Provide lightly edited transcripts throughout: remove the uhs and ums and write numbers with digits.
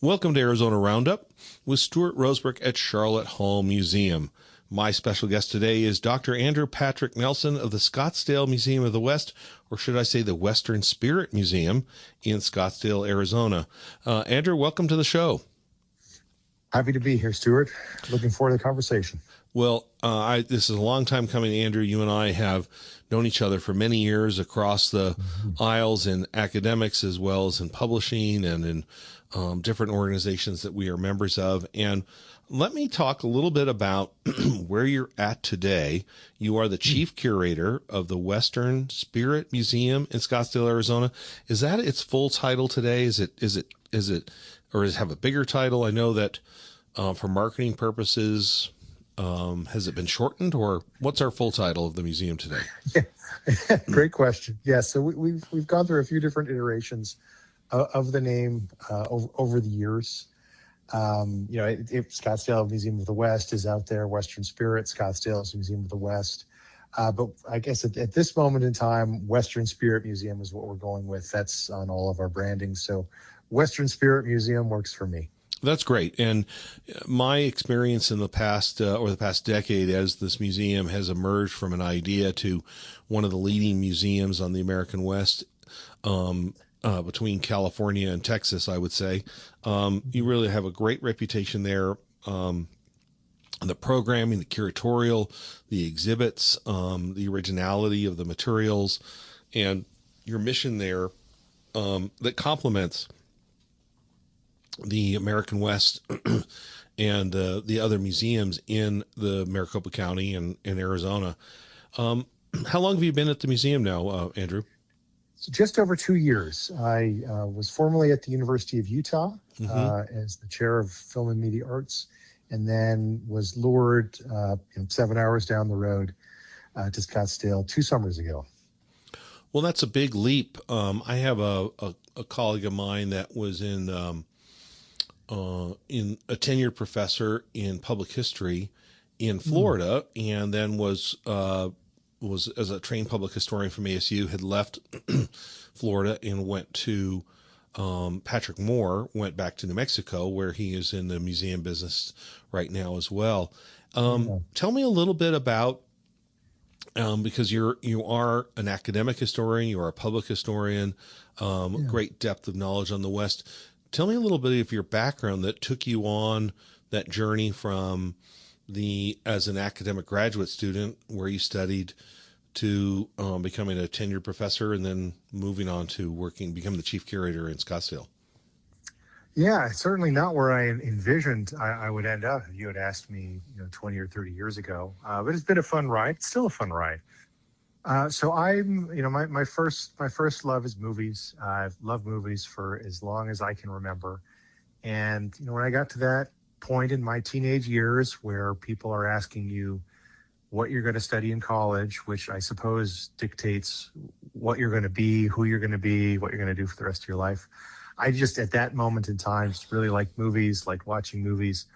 Welcome to Arizona Roundup with Stuart Rosebrook at Sharlot Hall Museum. My special guest today is Dr. Andrew Patrick Nelson of the Scottsdale Museum of the West, or should I say the Western Spirit Museum in Scottsdale, Arizona. Andrew, welcome to the show. Happy to be here, Stuart. Looking forward to the conversation. Well, this is a long time coming, Andrew. You and I have known each other for many years across the aisles in academics as well as in publishing and in different organizations that we are members of. And let me talk a little bit about where you're at today. You are the chief curator of the Western Spirit Museum in Scottsdale, Arizona. Is that its full title today? Is it, or does it have a bigger title? I know that for marketing purposes, has it been shortened, or what's our full title of the museum today? Yeah. Great question. Yeah, so we've gone through a few different iterations of the name over the years. Scottsdale Museum of the West is out there. Western Spirit, Scottsdale is Museum of the West. But I guess at this moment in time, Western Spirit Museum is what we're going with. That's on all of our branding. So Western Spirit Museum works for me. That's great. And my experience in the past decade as this museum has emerged from an idea to one of the leading museums on the American West, between California and Texas, I would say. You really have a great reputation there. The programming, the curatorial, the exhibits, the originality of the materials, and your mission there that complements the American West and the other museums in the Maricopa County and in Arizona. How long have you been at the museum now, Andrew? So just over 2 years. I was formerly at the University of Utah as the chair of film and media arts, and then was lured 7 hours down the road to Scottsdale 2 summers ago. Well, that's a big leap. I have a colleague of mine that was in a tenured professor in public history in Florida, and then was as a trained public historian from ASU, had left Florida and went to Patrick Moore, went back to New Mexico, where he is in the museum business right now as well. Tell me a little bit about, because you are an academic historian, you are a public historian, great depth of knowledge on the West. Tell me a little bit of your background that took you on that journey from as an academic graduate student where you studied to becoming a tenured professor and then moving on to become the chief curator in Scottsdale. Yeah, it's certainly not where I envisioned I would end up if you had asked me 20 or 30 years ago. But it's been a fun ride. It's still a fun ride. So I'm, my first love is movies. I've loved movies for as long as I can remember. And, when I got to that point in my teenage years where people are asking you what you're going to study in college, which I suppose dictates what you're going to be, who you're going to be, what you're going to do for the rest of your life. I just, at that moment in time, just really liked movies, like watching movies,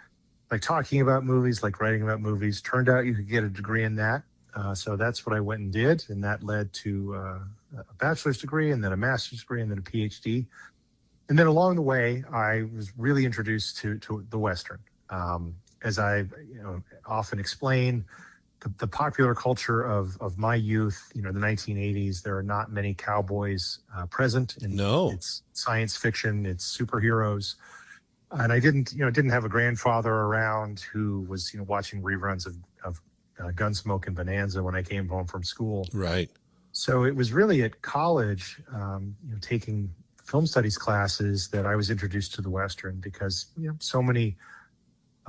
like talking about movies, like writing about movies. Turned out you could get a degree in that. So that's what I went and did. And that led to a bachelor's degree and then a master's degree and then a PhD. And then along the way, I was really introduced to the Western. As I often explain, the popular culture of my youth, the 1980s, there are not many cowboys present. No. It's science fiction, it's superheroes. And I didn't have a grandfather around who was, watching reruns of Gunsmoke and Bonanza when I came home from school. Right. So it was really at college, taking film studies classes that I was introduced to the Western because, so many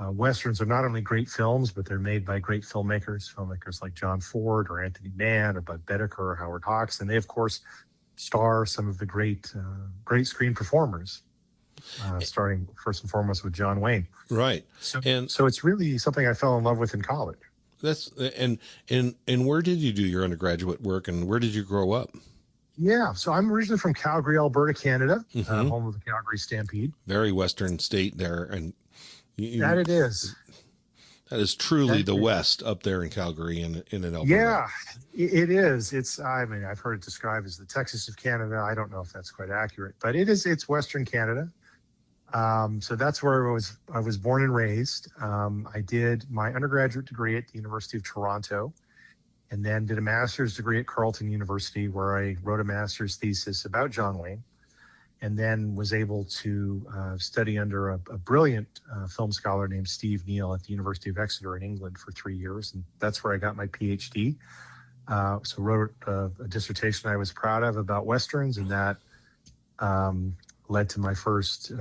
Westerns are not only great films, but they're made by great filmmakers like John Ford or Anthony Mann or Bud Bedecker or Howard Hawks. And they, of course, star some of the great screen performers, starting first and foremost with John Wayne. Right. So it's really something I fell in love with in college. And where did you do your undergraduate work and where did you grow up? Yeah, so I'm originally from Calgary, Alberta, Canada, home of the Calgary Stampede. Very Western state there. And that it is. That is truly the West up there in Calgary and in Alberta. Yeah, it is. I've heard it described as the Texas of Canada. I don't know if that's quite accurate, but it's Western Canada. So that's where I was born and raised. I did my undergraduate degree at the University of Toronto, and then did a master's degree at Carleton University, where I wrote a master's thesis about John Wayne, and then was able to study under a brilliant film scholar named Steve Neal at the University of Exeter in England for 3 years, and that's where I got my PhD. So wrote a dissertation I was proud of about westerns, and that led to my first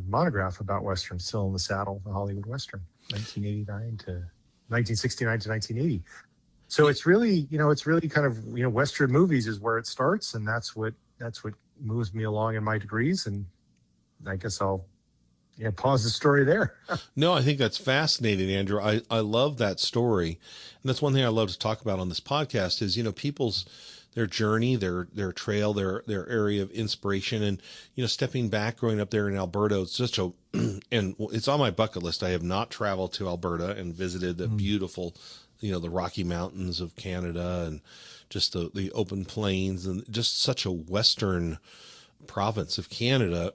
monograph about westerns, Still in the Saddle, the Hollywood Western, 1969 to 1980. So it's really, it's really kind of, Western movies is where it starts, and that's what moves me along in my degrees. And I guess I'll pause the story there. No, I think that's fascinating, Andrew. I love that story. And that's one thing I love to talk about on this podcast is, people's their journey, their trail, their area of inspiration. And, stepping back, growing up there in Alberta, it's such a, and it's on my bucket list. I have not traveled to Alberta and visited the beautiful, the Rocky Mountains of Canada, and just the open plains, and just such a Western province of Canada.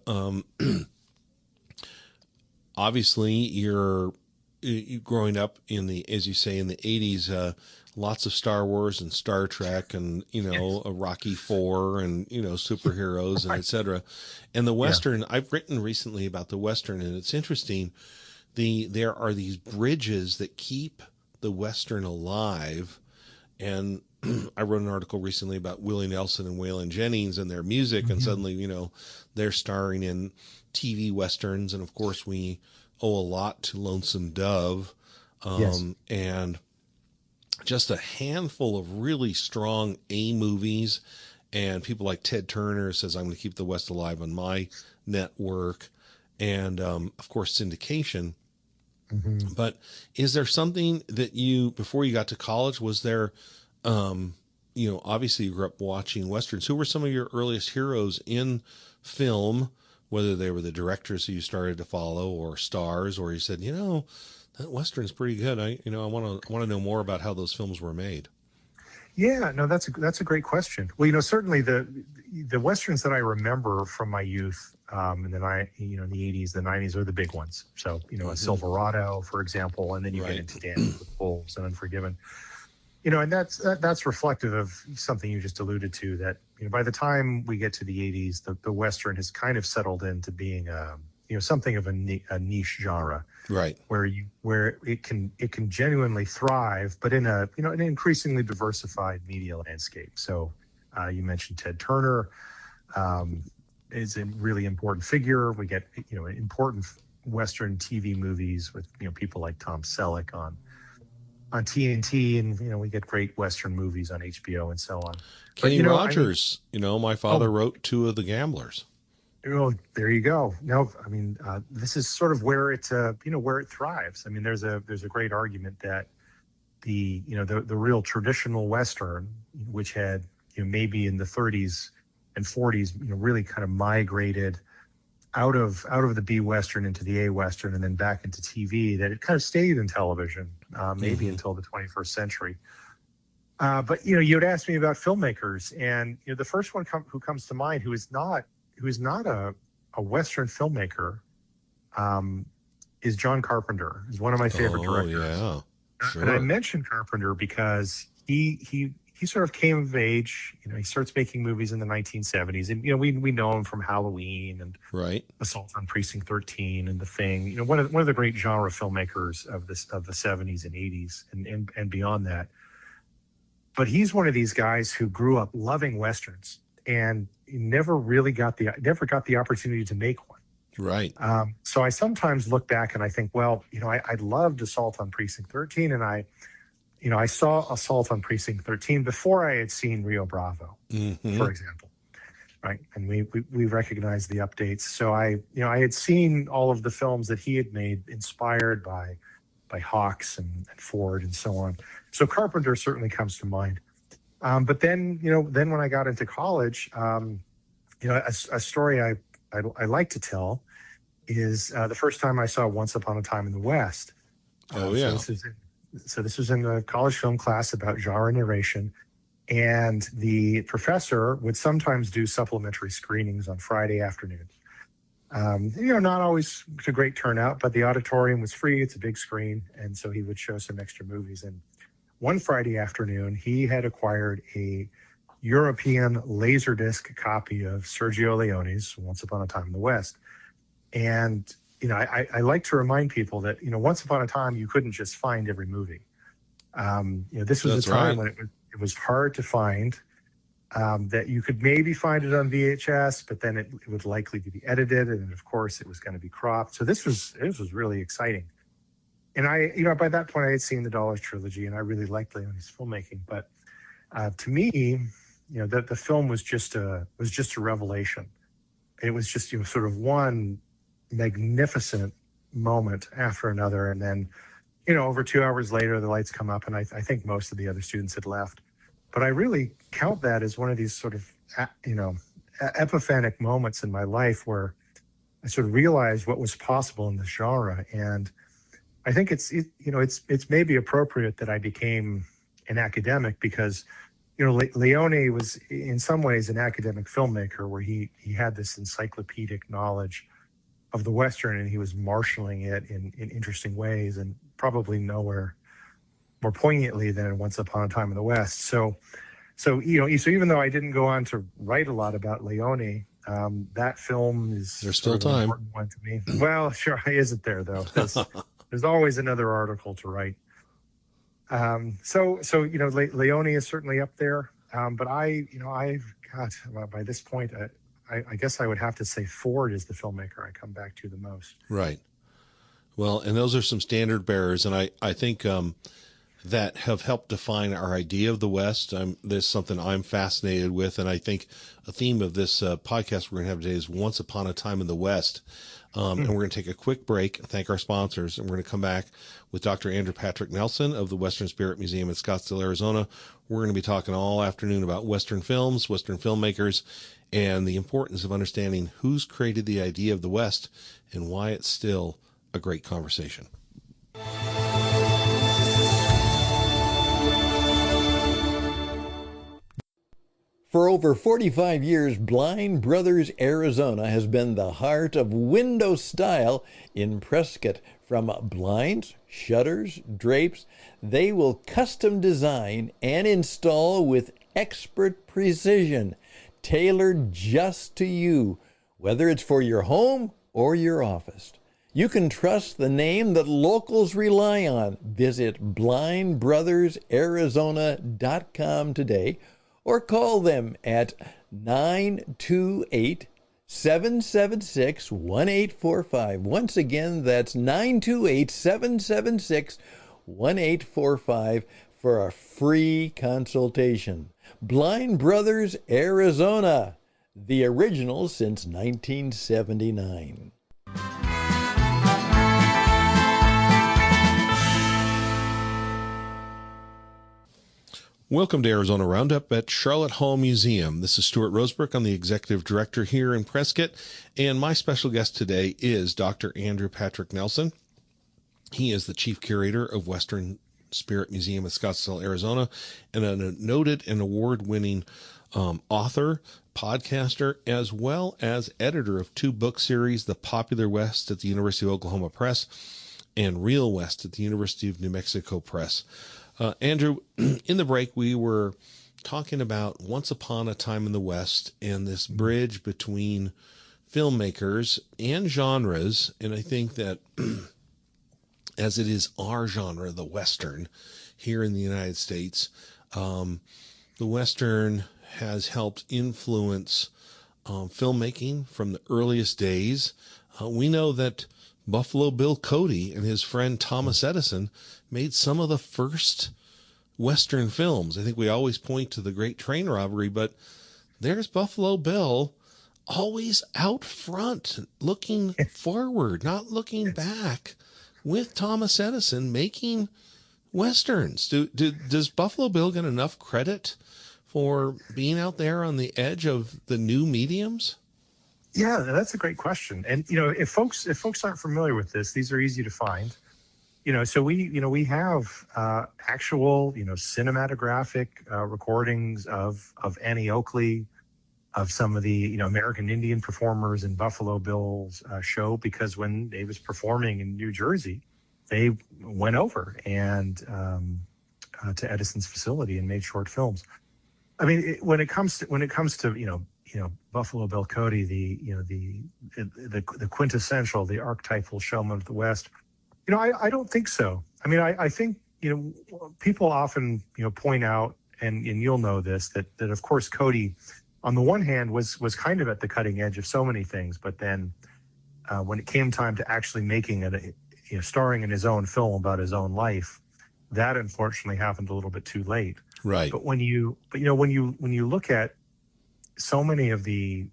Obviously you growing up in as you say, in the 80s, lots of Star Wars and Star Trek, and, a Rocky IV, and, superheroes and etc. And the Western, yeah. I've written recently about the Western, and it's interesting. There are these bridges that keep the Western alive. And I wrote an article recently about Willie Nelson and Waylon Jennings and their music. And suddenly, they're starring in TV Westerns. And of course, we owe a lot to Lonesome Dove. Yes. And just a handful of really strong A movies. And people like Ted Turner says, I'm going to keep the West alive on my network. And, of course, syndication. But is there something that before you got to college, was there, obviously you grew up watching Westerns. Who were some of your earliest heroes in film, whether they were the directors who you started to follow, or stars, or you said, that Western's pretty good. I want to know more about how those films were made. Yeah, no, that's a great question. Well, certainly the Westerns that I remember from my youth, in the in the 80s, the 90s are the big ones. So, a Silverado, for example, and then you get into Dances with Wolves and Unforgiven. And that's reflective of something you just alluded to, that, by the time we get to the 80s, the Western has kind of settled into being something of a niche genre, right? Where it can genuinely thrive, but in an increasingly diversified media landscape. So you mentioned Ted Turner is a really important figure. We get important Western TV movies with people like Tom Selleck on TNT, and we get great Western movies on HBO and so on. Kenny Rogers, my father wrote Two of the Gamblers. Well, there you go. No, this is sort of where it where it thrives. There's a great argument that the real traditional Western, which had maybe in the 30s and 40s, really kind of migrated out of the B Western into the A Western, and then back into TV, that it kind of stayed in television, maybe until the 21st century. But you'd asked me about filmmakers, and the first one who comes to mind, who is not a Western filmmaker, is John Carpenter. He's one of my favorite directors. Yeah, sure. And I mentioned Carpenter because he sort of came of age. He starts making movies in the 1970s, and we know him from Halloween and Assault on Precinct 13 and The Thing. One of the great genre filmmakers of the 70s and 80s and beyond that. But he's one of these guys who grew up loving Westerns and never got the opportunity to make one. Right. So I sometimes look back and I think, well, I loved Assault on Precinct 13, and I saw Assault on Precinct 13 before I had seen Rio Bravo, for example, right? And we recognized the updates. So I had seen all of the films that he had made, inspired by Hawks and Ford and so on. So Carpenter certainly comes to mind. But then when I got into college, a story I like to tell is the first time I saw Once Upon a Time in the West. So this was in the college film class about genre narration, and the professor would sometimes do supplementary screenings on Friday afternoons. Not always to great turnout, but the auditorium was free. It's a big screen. And so he would show some extra movies. And one Friday afternoon, he had acquired a European Laserdisc copy of Sergio Leone's Once Upon a Time in the West. And, I like to remind people that, once upon a time, you couldn't just find every movie. This was That's a time right. when it was hard to find, that you could maybe find it on VHS, but then it would likely to be edited. And of course, it was going to be cropped. So this was really exciting. And by that point, I had seen the Dollars trilogy and I really liked Leone's filmmaking. But to me, the film was just a revelation. It was just, sort of one magnificent moment after another. And then, over 2 hours later, the lights come up, and I think most of the other students had left. But I really count that as one of these sort of, epiphanic moments in my life where I sort of realized what was possible in this genre. And I think it's maybe appropriate that I became an academic because, Leone was in some ways an academic filmmaker where he had this encyclopedic knowledge of the Western, and he was marshaling it in interesting ways, and probably nowhere more poignantly than in Once Upon a Time in the West. So even though I didn't go on to write a lot about Leone, that film is There's sort still of an time. important one to me. Well, sure, isn't there though? There's always another article to write. Leone is certainly up there. But by this point, I guess I would have to say Ford is the filmmaker I come back to the most. Right. Well, and those are some standard bearers, and I think that have helped define our idea of the West. There's something I'm fascinated with, and I think a theme of this podcast we're going to have today is Once Upon a Time in the West. And we're going to take a quick break and thank our sponsors, and we're going to come back with Dr. Andrew Patrick Nelson of the Western Spirit Museum in Scottsdale, Arizona. We're going to be talking all afternoon about Western films, Western filmmakers, and the importance of understanding who's created the idea of the West and why it's still a great conversation. For over 45 years, Blind Brothers Arizona has been the heart of window style in Prescott. From blinds, shutters, drapes, they will custom design and install with expert precision, tailored just to you, whether it's for your home or your office. You can trust the name that locals rely on. Visit blindbrothersarizona.com today or call them at 928-776-1845. Once again, that's 928-776-1845 for a free consultation. Blind Brothers Arizona, the original since 1979. Welcome to Arizona Roundup at Sharlot Hall Museum. This is Stuart Rosebrook. I'm the executive director here in Prescott, and my special guest today is Dr. Andrew Patrick Nelson. He is the chief curator of Western Spirit Museum in Scottsdale, Arizona, and a noted and award-winning author, podcaster, as well as editor of two book series, The Popular West at the University of Oklahoma Press and Real West at the University of New Mexico Press. Andrew, in the break, we were talking about Once Upon a Time in the West and this bridge between filmmakers and genres. And I think that as it is our genre, the Western, here in the United States, the Western has helped influence filmmaking from the earliest days. We know that Buffalo Bill Cody and his friend Thomas Edison made some of the first Western films. I think we always point to the Great Train Robbery, but there's Buffalo Bill always out front, looking forward, not looking back, with Thomas Edison making Westerns. Does Buffalo Bill get enough credit for being out there on the edge of the new mediums? Yeah, that's a great question. And if folks aren't familiar with this, these are easy to find. So we have actual cinematographic recordings of Annie Oakley, of some of the American Indian performers in Buffalo Bill's show, because when they was performing in New Jersey, they went over and to Edison's facility and made short films. I mean, when it comes to Buffalo Bill Cody, the quintessential, the archetypal showman of the West, I don't think so. I mean, I think people often point out, and you'll know this, that of course Cody, on the one hand, was kind of at the cutting edge of so many things, but then when it came time to actually making it, starring in his own film about his own life, that unfortunately happened a little bit too late. Right. But when you look at so many of the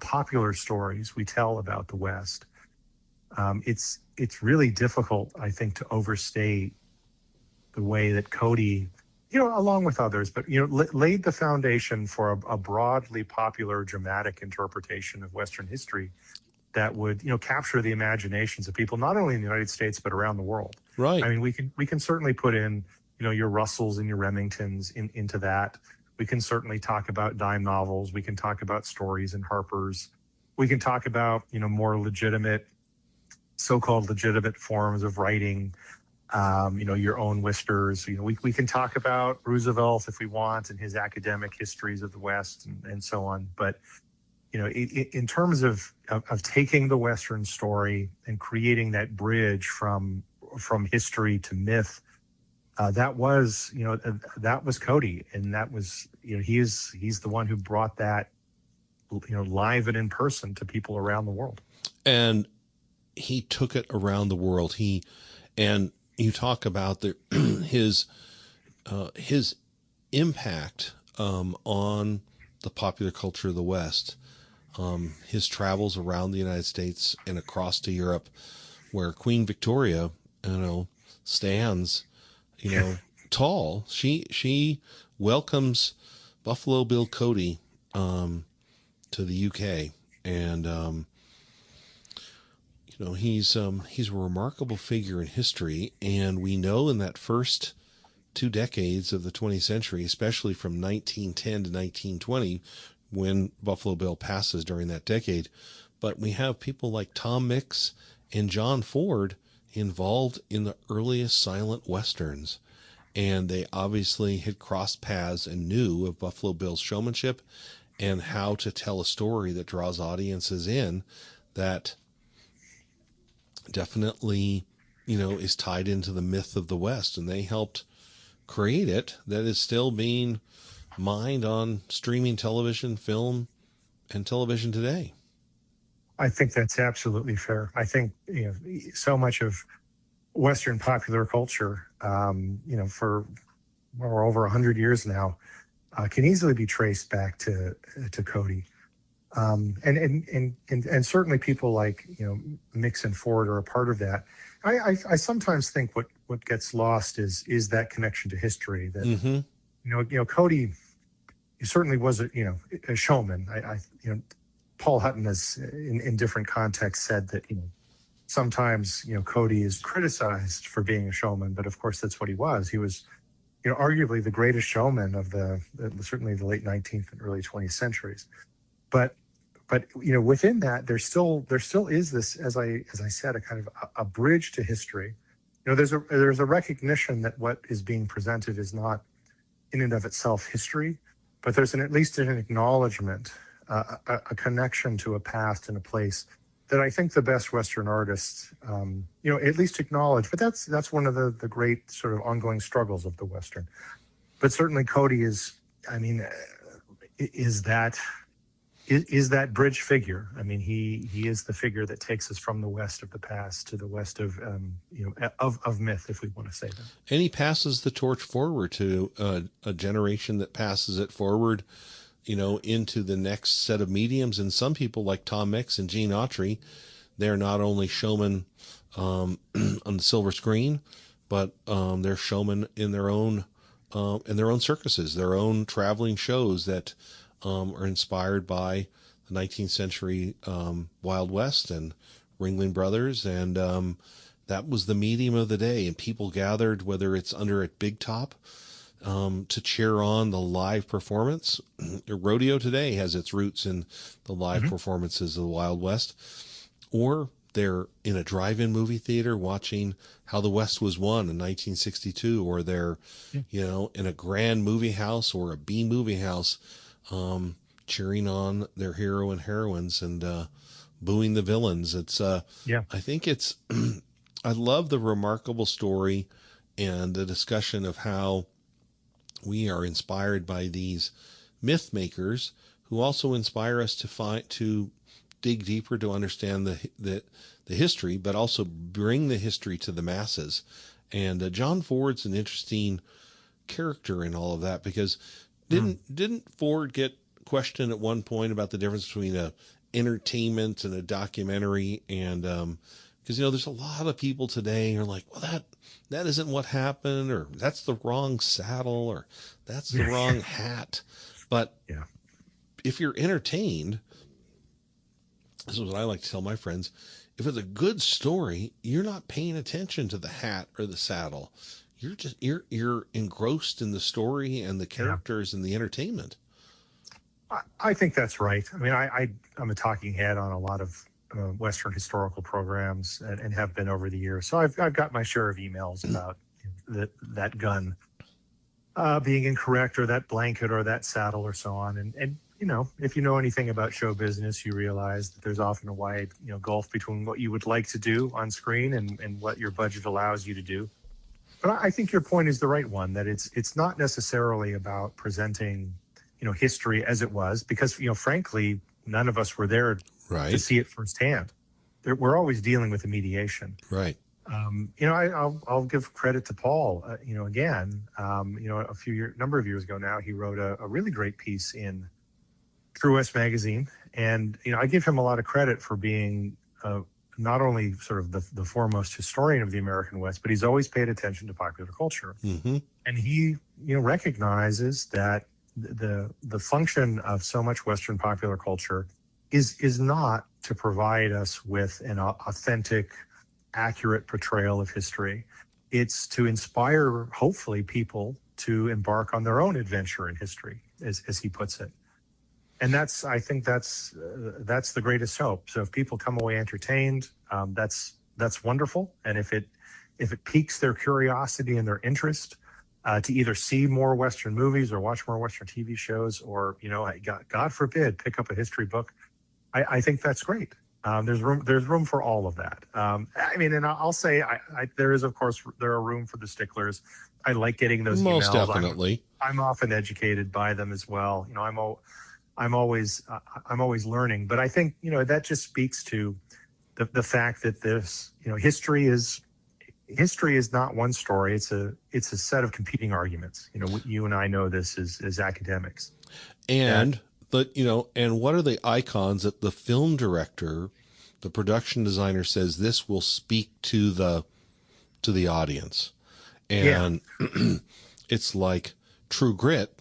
popular stories we tell about the West, it's really difficult, I think, to overstate the way that Cody, along with others, but laid the foundation for a broadly popular dramatic interpretation of Western history that would capture the imaginations of people, not only in the United States but around the world. Right. I mean, we can certainly put in your Russells and your Remingtons into that. We can certainly talk about dime novels. We can talk about stories and Harper's. We can talk about more legitimate, so-called legitimate forms of writing. Your own Whisters. We can talk about Roosevelt if we want, and his academic histories of the West and so on. But in terms of taking the Western story and creating that bridge from history to myth, that was Cody, and that was he's the one who brought that live and in person to people around the world. And he took it around the world. And you talk about his impact on the popular culture of the West. His travels around the United States and across to Europe, where Queen Victoria, stands, tall. She welcomes Buffalo Bill Cody to the UK, and he's a remarkable figure in history, and we know in that first 2 decades of the 20th century, especially from 1910 to 1920, when Buffalo Bill passes during that decade, but we have people like Tom Mix and John Ford involved in the earliest silent westerns, and they obviously had crossed paths and knew of Buffalo Bill's showmanship and how to tell a story that draws audiences in, that definitely, is tied into the myth of the West, and they helped create it, that is still being mined on streaming television, film, and television today. I think that's absolutely fair. I think so much of Western popular culture, for over 100 years now, can easily be traced back to Cody. And certainly people like Mix and Ford are a part of that. I sometimes think what gets lost is that connection to history. That Mm-hmm. Cody certainly was a showman. Paul Hutton has in different contexts said that sometimes Cody is criticized for being a showman, but of course that's what he was. He was arguably the greatest showman of certainly the late 19th and early 20th centuries. But within that, there still is this, as I said, a kind of a bridge to history. There's a recognition that what is being presented is not in and of itself history, but there's at least an acknowledgement, a connection to a past and a place that I think the best Western artists, at least acknowledge. But that's one of the great sort of ongoing struggles of the Western. But certainly Cody is that bridge figure. I mean, he is the figure that takes us from the West of the past to the West of myth, if we want to say that. And he passes the torch forward to a generation that passes it forward, into the next set of mediums. And some people like Tom Mix and Gene Autry, they're not only showmen on the silver screen, but they're showmen in their own circuses, their own traveling shows that are inspired by the 19th century Wild West and Ringling Brothers, and that was the medium of the day. And people gathered, whether it's under at Big Top to cheer on the live performance. Rodeo today has its roots in the live performances of the Wild West, or they're in a drive-in movie theater watching How the West Was Won in 1962, or they're, in a grand movie house or a B movie house, cheering on their hero and heroines and booing the villains. It's I think it's I love the remarkable story and the discussion of how we are inspired by these myth makers who also inspire us to dig deeper to understand the history, but also bring the history to the masses. And John Ford's an interesting character in all of that, because didn't Ford get questioned at one point about the difference between a entertainment and a documentary? And because there's a lot of people today who are like, well, that isn't what happened, or that's the wrong saddle, or that's the wrong hat. But if you're entertained, this is what I like to tell my friends: if it's a good story, you're not paying attention to the hat or the saddle. You're engrossed in the story and the characters and the entertainment. I think that's right. I mean, I'm a talking head on a lot of Western historical programs, and have been over the years. So I've got my share of emails about that gun being incorrect, or that blanket, or that saddle, or so on. And if you know anything about show business, you realize that there's often a wide gulf between what you would like to do on screen and what your budget allows you to do. But I think your point is the right one, that it's not necessarily about presenting history as it was, because frankly, none of us were there to see it firsthand. We're always dealing with the mediation. Right. I'll give credit to Paul. Again, number of years ago now, he wrote a really great piece in True West magazine, and I give him a lot of credit for being not only sort of the foremost historian of the American West, but he's always paid attention to popular culture, and he recognizes that the function of so much Western popular culture is not to provide us with an authentic, accurate portrayal of history. It's to inspire, hopefully, people to embark on their own adventure in history, as he puts it. And I think that's the greatest hope. So if people come away entertained, that's wonderful. And if it piques their curiosity and their interest to either see more Western movies or watch more Western TV shows, or God forbid, pick up a history book, I think that's great. There's room for all of that. And I'll say there are room for the sticklers. I like getting those most emails. Definitely. I'm often educated by them as well. I'm always learning, but I think that just speaks to the fact that this history is not one story. It's a set of competing arguments. You and I know this as academics. And and what are the icons that the film director, the production designer, says this will speak to the audience? And it's like True Grit,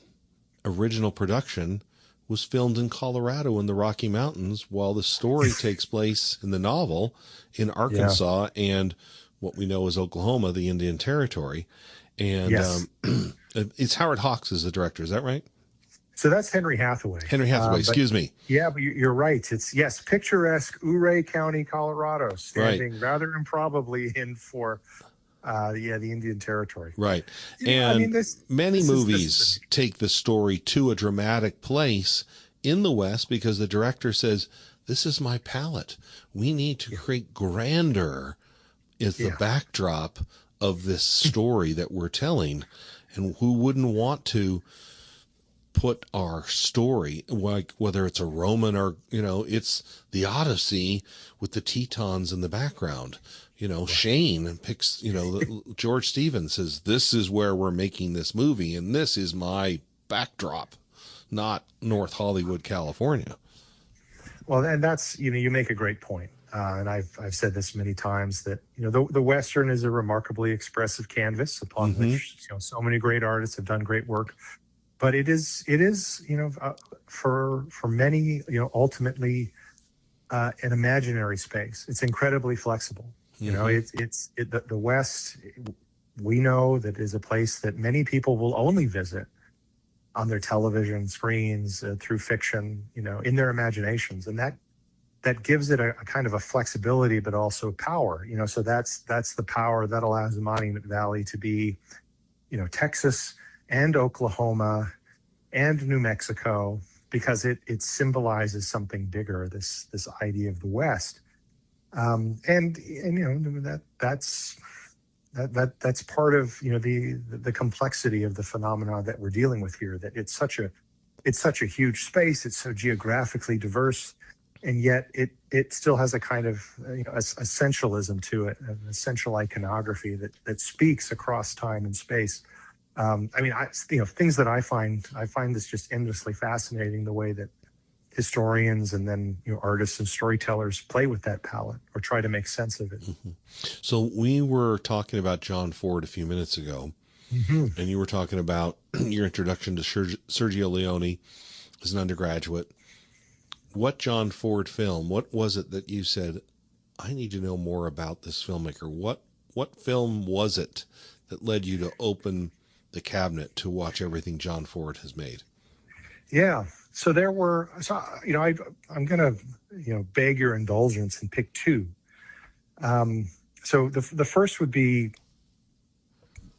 original production, was filmed in Colorado in the Rocky Mountains, while the story takes place in the novel in Arkansas and what we know as Oklahoma, the Indian Territory. And it's Howard Hawks is the director. Is that right? So that's Henry Hathaway. Excuse me. Yeah, but you're right. It's picturesque Ouray County, Colorado, standing rather improbably in for the Indian Territory. Right. And many movies take the story to a dramatic place in the West because the director says, this is my palette. We need to create grandeur as the backdrop of this story that we're telling. And who wouldn't want to put our story, like whether it's a Roman or, it's the Odyssey with the Tetons in the background. Shane picks, George Stevens says, this is where we're making this movie, and this is my backdrop, not North Hollywood, California. Well, and that's, you make a great point. And I've said this many times that, the Western is a remarkably expressive canvas upon which, so many great artists have done great work. But it is for many, ultimately an imaginary space. It's incredibly flexible. The West we know that is a place that many people will only visit on their television screens, through fiction, in their imaginations. And that gives it a kind of a flexibility, but also power, so that's the power that allows the Monument Valley to be, Texas and Oklahoma and New Mexico, because it symbolizes something bigger, this idea of the West. And that's part of, the complexity of the phenomena that we're dealing with here, that it's such a huge space, it's so geographically diverse, and yet it still has a kind of, essentialism to it, an essential iconography that speaks across time and space. Things that I find this just endlessly fascinating, the way that historians and then, artists and storytellers play with that palette or try to make sense of it. So we were talking about John Ford a few minutes ago, and you were talking about your introduction to Sergio Leone as an undergraduate. What John Ford film, what was it that you said, I need to know more about this filmmaker? What film was it that led you to open the cabinet to watch everything John Ford has made? Yeah. So I'm going to, beg your indulgence and pick two. So the first would be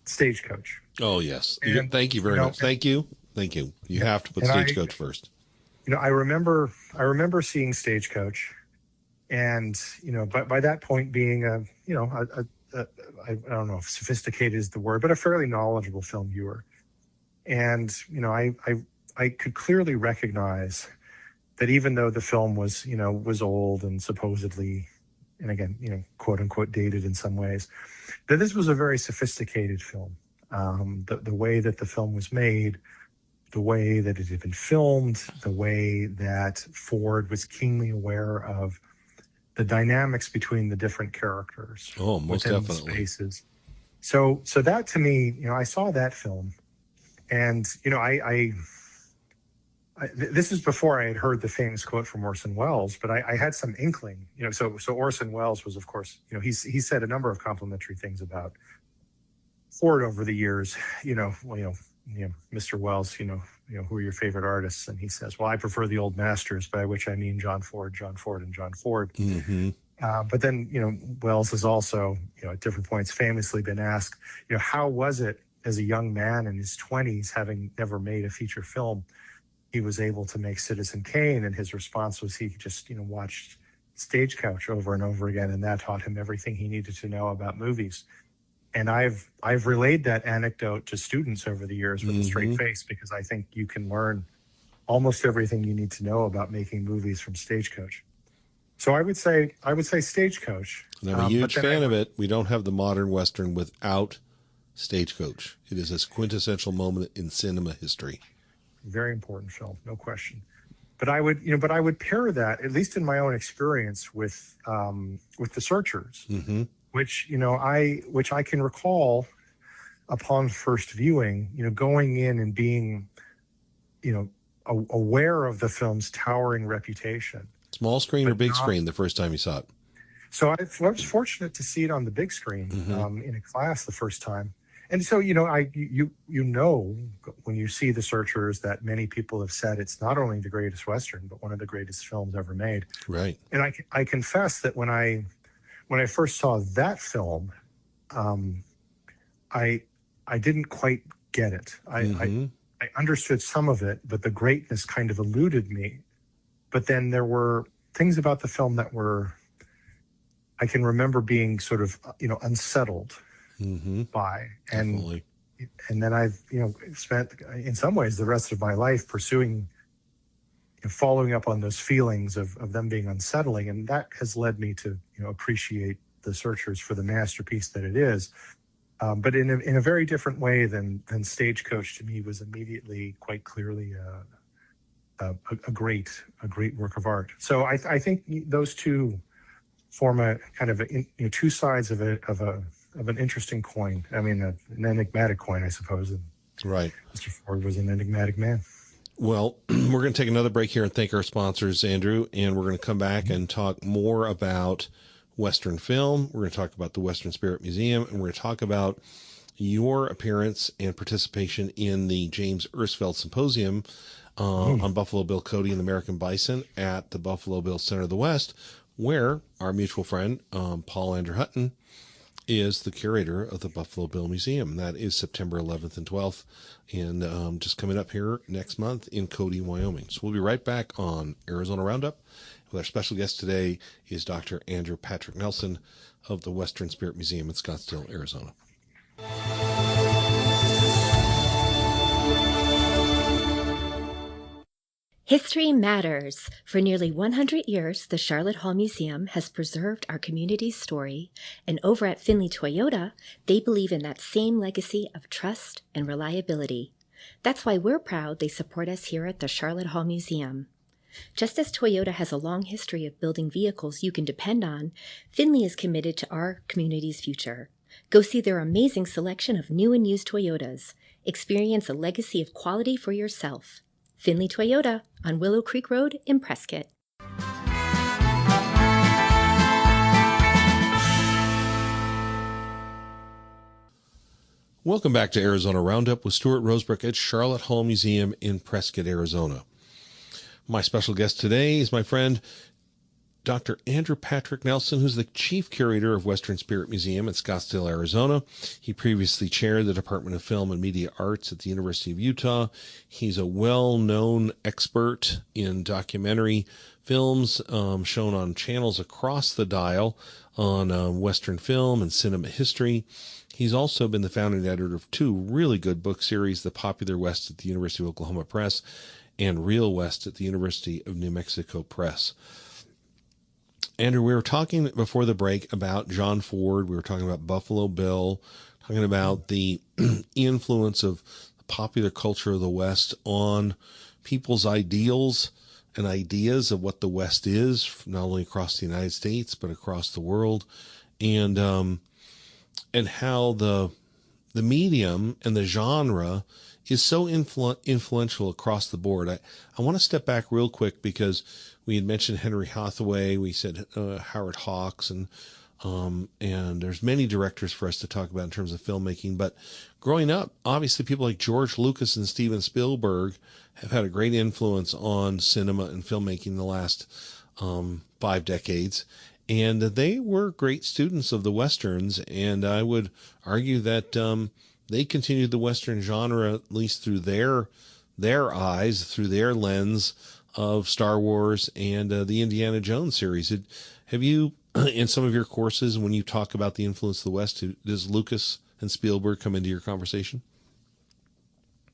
Stagecoach. Oh, yes. And, Thank you very much. Thank you. You have to put Stagecoach first. I remember seeing Stagecoach, and, by that point being I don't know if sophisticated is the word, but a fairly knowledgeable film viewer. And, I could clearly recognize that even though the film was old and supposedly, and again, quote unquote dated in some ways, that this was a very sophisticated film. The way that the film was made, the way that it had been filmed, the way that Ford was keenly aware of the dynamics between the different characters. Oh, most within definitely. The spaces. So that to me, I saw that film, and this is before I had heard the famous quote from Orson Welles, but I had some inkling, So Orson Welles was, of course, he said a number of complimentary things about Ford over the years. Mr. Welles, who are your favorite artists? And he says, well, I prefer the old masters, by which I mean John Ford, and John Ford. Mm-hmm. But then, Welles has also, at different points, famously been asked, how was it as a young man in his 20s, having never made a feature film, he was able to make Citizen Kane? And his response was he just, watched Stagecoach over and over again, and that taught him everything he needed to know about movies. And I've relayed that anecdote to students over the years with a straight face, because I think you can learn almost everything you need to know about making movies from Stagecoach. So I would say Stagecoach. And I'm a huge fan of it. We don't have the modern Western without Stagecoach. It is a quintessential moment in cinema history. Very important film, no question. But I would pair that, at least in my own experience, with The Searchers, which I can recall upon first viewing, going in and being, aware of the film's towering reputation. Small screen or big screen the first time you saw it? So I was fortunate to see it on the big screen in a class the first time. And so, when you see The Searchers, that many people have said it's not only the greatest Western, but one of the greatest films ever made. Right. And I confess that when I first saw that film, I didn't quite get it. I understood some of it, but the greatness kind of eluded me. But then there were things about the film that I can remember being sort of, unsettled by. Definitely. And then I've, spent in some ways the rest of my life pursuing, following up on those feelings of them being unsettling. And that has led me to, appreciate The Searchers for the masterpiece that it is. But in a very different way than Stagecoach, to me, was immediately, quite clearly, a great work of art. So I think those two form a kind of two sides of an interesting coin. I mean, an enigmatic coin, I suppose. And right. Mr. Ford was an enigmatic man. Well, we're going to take another break here and thank our sponsors, Andrew, and we're going to come back and talk more about Western film. We're going to talk about the Western Spirit Museum, and we're going to talk about your appearance and participation in the James Ersfeld Symposium on Buffalo Bill Cody and the American Bison at the Buffalo Bill Center of the West, where our mutual friend, Paul Andrew Hutton, is the curator of the Buffalo Bill Museum. That is September 11th and 12th, and just coming up here next month in Cody, Wyoming. So we'll be right back on Arizona Roundup. With our special guest today is Dr. Andrew Patrick Nelson of the Western Spirit Museum in Scottsdale, Arizona. History matters. For nearly 100 years, the Sharlot Hall Museum has preserved our community's story, and over at Findlay Toyota, they believe in that same legacy of trust and reliability. That's why we're proud they support us here at the Sharlot Hall Museum. Just as Toyota has a long history of building vehicles you can depend on, Findlay is committed to our community's future. Go see their amazing selection of new and used Toyotas. Experience a legacy of quality for yourself. Findlay Toyota on Willow Creek Road in Prescott. Welcome back to Arizona Roundup with Stuart Rosebrook at Sharlot Hall Museum in Prescott, Arizona. My special guest today is my friend, Dr. Andrew Patrick Nelson, who's the chief curator of Western Spirit Museum at Scottsdale, Arizona. He previously chaired the Department of Film and Media Arts at the University of Utah. He's a well-known expert in documentary films shown on channels across the dial on Western film and cinema history. He's also been the founding editor of two really good book series, The Popular West at the University of Oklahoma Press and Real West at the University of New Mexico Press. Andrew, we were talking before the break about John Ford. We were talking about Buffalo Bill, talking about the influence of the popular culture of the West on people's ideals and ideas of what the West is, not only across the United States, but across the world, and how the medium and the genre is so influential across the board. I want to step back real quick because we had mentioned Henry Hathaway. We said Howard Hawks, and there's many directors for us to talk about in terms of filmmaking. But growing up, obviously people like George Lucas and Steven Spielberg have had a great influence on cinema and filmmaking in the last 5 decades. And they were great students of the Westerns, and I would argue that they continued the Western genre, at least through their eyes, through their lens of Star Wars and the Indiana Jones series. Have you, in some of your courses, when you talk about the influence of the West, does Lucas and Spielberg come into your conversation?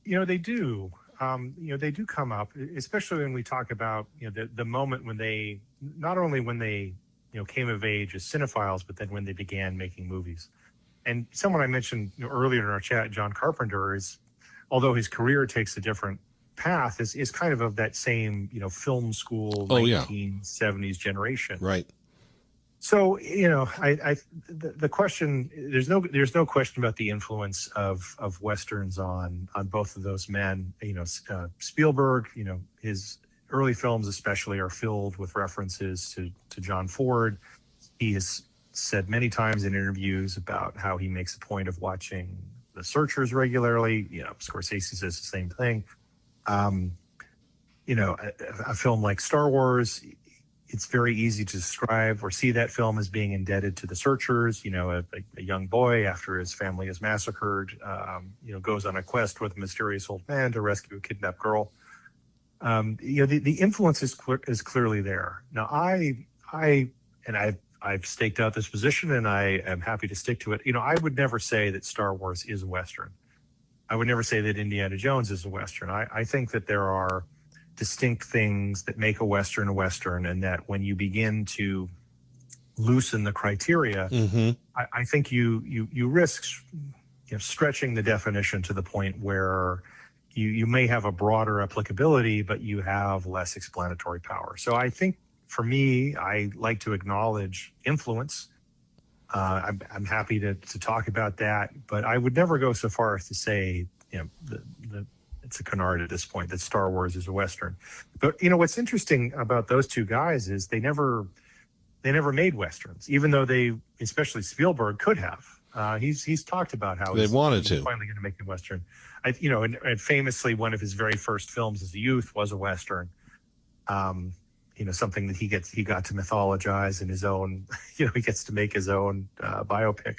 They do. They do come up, especially when we talk about the moment when they, not only when they came of age as cinephiles, but then when they began making movies. And someone I mentioned earlier in our chat, John Carpenter, is, although his career takes a different path, is kind of that same film school 1970s generation. Right. So the question, there's no question about the influence of Westerns on both of those men. Spielberg, his early films especially are filled with references to John Ford. He has said many times in interviews about how he makes a point of watching The Searchers regularly. Scorsese says the same thing. A film like Star Wars, it's very easy to describe or see that film as being indebted to The Searchers. A young boy, after his family is massacred, goes on a quest with a mysterious old man to rescue a kidnapped girl. The influence is clearly there. Now, I've staked out this position, and I am happy to stick to it. I would never say that Star Wars is a Western. I would never say that Indiana Jones is a Western. I think that there are distinct things that make a Western, and that when you begin to loosen the criteria, I think you risk stretching the definition to the point where you may have a broader applicability, but you have less explanatory power. So I think, for me, I like to acknowledge influence. I'm happy to talk about that, but I would never go so far as to say, it's a canard at this point that Star Wars is a Western. But what's interesting about those two guys is they never made Westerns, even though they, especially Spielberg, could have. He's talked about how They wanted he's to. finally going to make a Western. And famously, one of his very first films as a youth was a Western. Something that he got to mythologize in his own. He gets to make his own biopic.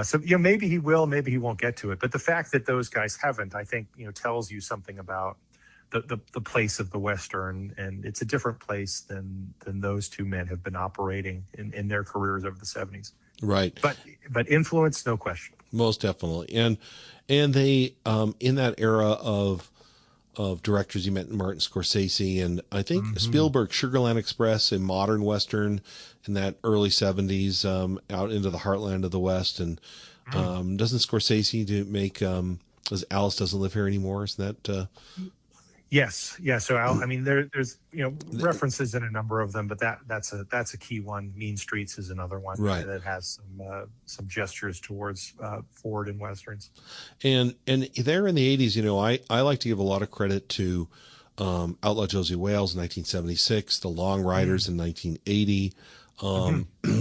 So maybe he will, maybe he won't get to it. But the fact that those guys haven't, I think, tells you something about the place of the Western, and it's a different place than those two men have been operating in their careers over the 70s. Right. But influence, no question. Most definitely. And they in that era of directors, you met Martin Scorsese, and I think Spielberg, Sugarland Express, a modern Western in that early 70s, out into the heartland of the West. And doesn't Scorsese make as Alice Doesn't Live Here Anymore? Isn't that Yes. Yeah. So there's references in a number of them, but that's a key one. Mean Streets is another one, right, that has some gestures towards Ford and Westerns. And there in the 80s, I like to give a lot of credit to Outlaw Josie Wales in 1976, The Long Riders in 1980,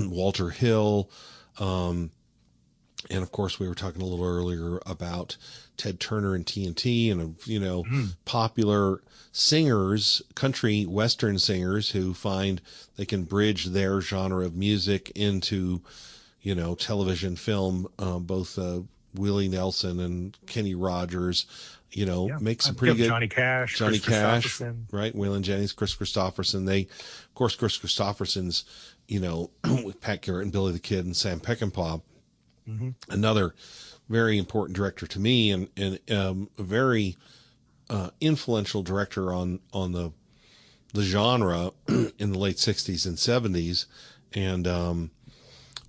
Walter Hill, and of course we were talking a little earlier about Ted Turner and TNT, and popular singers, country Western singers who find they can bridge their genre of music into, television, film. Both Willie Nelson and Kenny Rogers, make some pretty good. Johnny Cash, right? Waylon Jennings, Chris Christopherson. Of course, Chris Christopherson's, with Pat Garrett and Billy the Kid and Sam Peckinpah. Another very important director to me, and a very influential director on the genre in the late 60s and 70s. And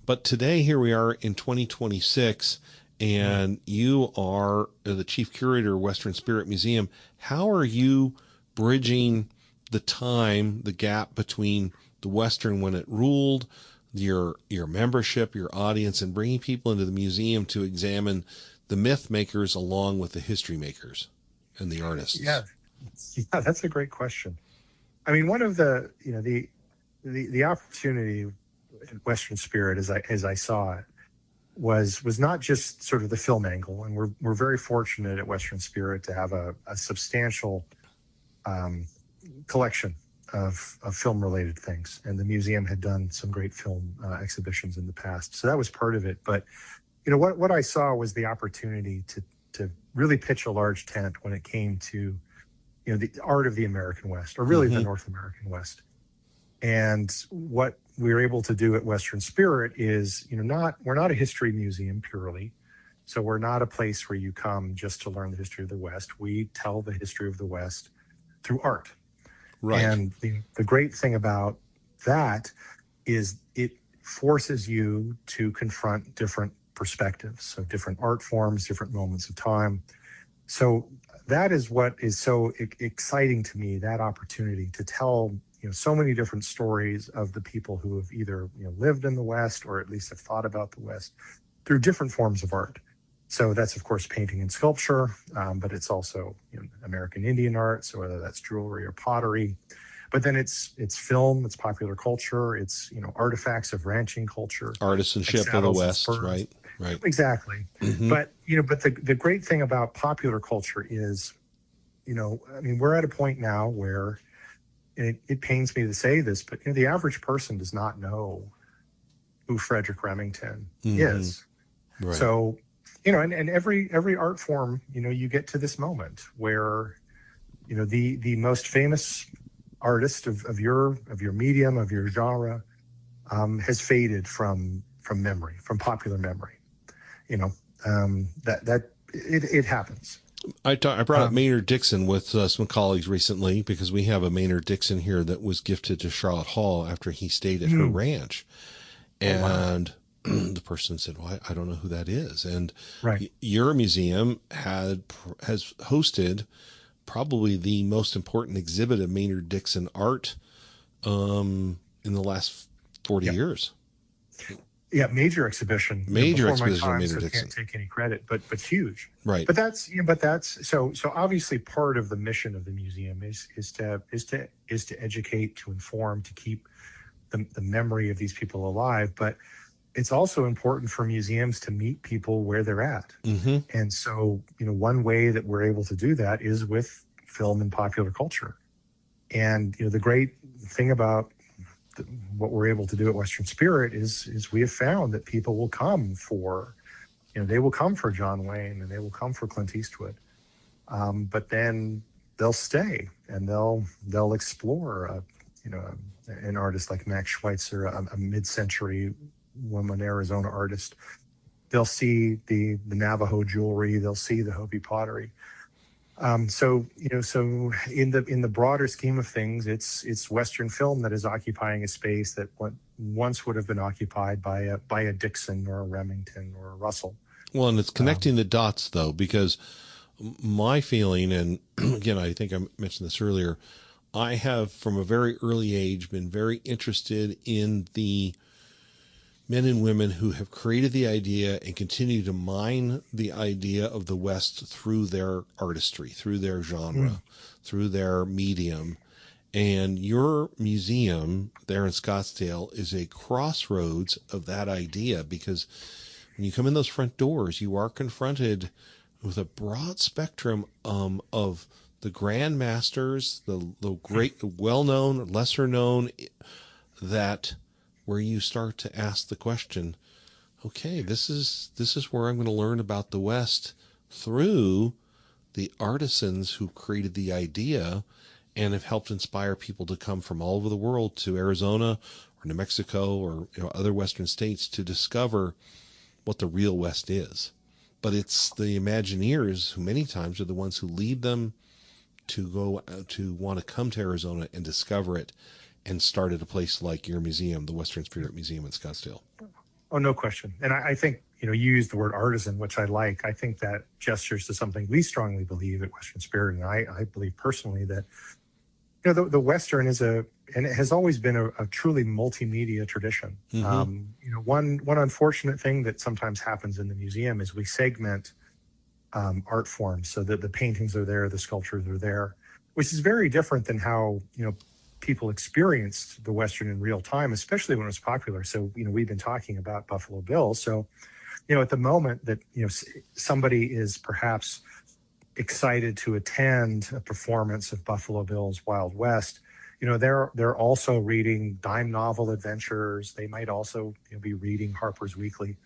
but today, here we are in 2026, and you are the chief curator of Western Spirit Museum. How are you bridging the gap between the Western when it ruled, your membership, your audience, and bringing people into the museum to examine the myth makers along with the history makers and the artists? Yeah, that's a great question. I mean, one of the the opportunity in Western Spirit, as I saw it, was not just sort of the film angle, and we're very fortunate at Western Spirit to have a substantial collection of film related things, and the museum had done some great film exhibitions in the past, so that was part of it. But what I saw was the opportunity to really pitch a large tent when it came to the art of the American West, or really the North American West. And what we were able to do at Western Spirit is we're not a history museum purely, so we're not a place where you come just to learn the history of the West. We tell the history of the West through art. Right. And the great thing about that is it forces you to confront different perspectives, so different art forms, different moments of time. So that is what is so exciting to me, that opportunity to tell so many different stories of the people who have either lived in the West, or at least have thought about the West through different forms of art. So that's, of course, painting and sculpture, but it's also American Indian art, so whether that's jewelry or pottery. But then it's film, it's popular culture, it's artifacts of ranching culture, artisanship of the West, right? Exactly. But the great thing about popular culture is, we're at a point now where, and it pains me to say this, but the average person does not know who Frederick Remington is. Right. So, and every art form, you get to this moment where, the most famous artist of your medium, of your genre, has faded from memory, from popular memory. That it happens. I brought up Maynard Dixon with some colleagues recently, because we have a Maynard Dixon here that was gifted to Sharlot Hall after he stayed at her ranch. And the person said, well, I don't know who that is. And your museum has hosted probably the most important exhibit of Maynard Dixon art in the last 40 years. Yeah, major exhibition. Major exhibition of Maynard Dixon. Dixon. Can't take any credit, but huge. Right. But that's so obviously part of the mission of the museum is to educate, to inform, to keep the memory of these people alive. But it's also important for museums to meet people where they're at. Mm-hmm. And so, one way that we're able to do that is with film and popular culture. And, the great thing about what we're able to do at Western Spirit is we have found that people will come for, they will come for John Wayne and they will come for Clint Eastwood. But then they'll stay and they'll explore, an artist like Max Schweitzer, a mid-century woman Arizona artist. They'll see the Navajo jewelry. They'll see the Hopi pottery. So in the broader scheme of things, it's Western film that is occupying a space that once would have been occupied by a Dixon or a Remington or a Russell. Well, and it's connecting the dots, though, because my feeling, and again, I think I mentioned this earlier, I have from a very early age been very interested in the men and women who have created the idea and continue to mine the idea of the West through their artistry, through their genre, through their medium. And your museum there in Scottsdale is a crossroads of that idea, because when you come in those front doors, you are confronted with a broad spectrum of the grand masters, the great, well-known, lesser-known, that where you start to ask the question, okay, this is where I'm going to learn about the West through the artisans who created the idea and have helped inspire people to come from all over the world to Arizona or New Mexico or other Western states to discover what the real West is. But it's the Imagineers who many times are the ones who lead them to go to want to come to Arizona and discover it, and start at a place like your museum, the Western Spirit Museum in Scottsdale. Oh, no question. And I think, you used the word artisan, which I like. I think that gestures to something we strongly believe at Western Spirit. And I believe personally that, the Western is and it has always been a truly multimedia tradition. Mm-hmm. One unfortunate thing that sometimes happens in the museum is we segment art forms so that the paintings are there, the sculptures are there, which is very different than how, people experienced the Western in real time, especially when it was popular. So, we've been talking about Buffalo Bill. So, at the moment that, somebody is perhaps excited to attend a performance of Buffalo Bill's Wild West, they're also reading dime novel adventures. They might also be reading Harper's Weekly.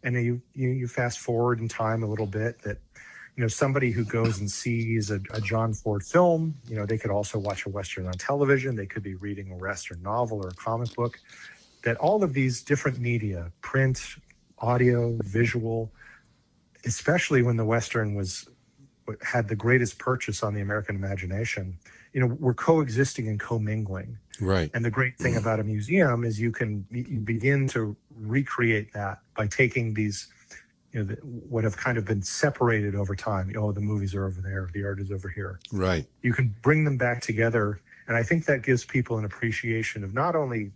And you fast forward in time a little bit that, somebody who goes and sees a John Ford film, they could also watch a Western on television. They could be reading a Western novel or a comic book. That all of these different media, print, audio, visual, especially when the Western had the greatest purchase on the American imagination, were coexisting and commingling. Right. And the great thing about a museum is you begin to recreate that by taking these, what have kind of been separated over time. The movies are over there, the art is over here. Right. You can bring them back together. And I think that gives people an appreciation of not only,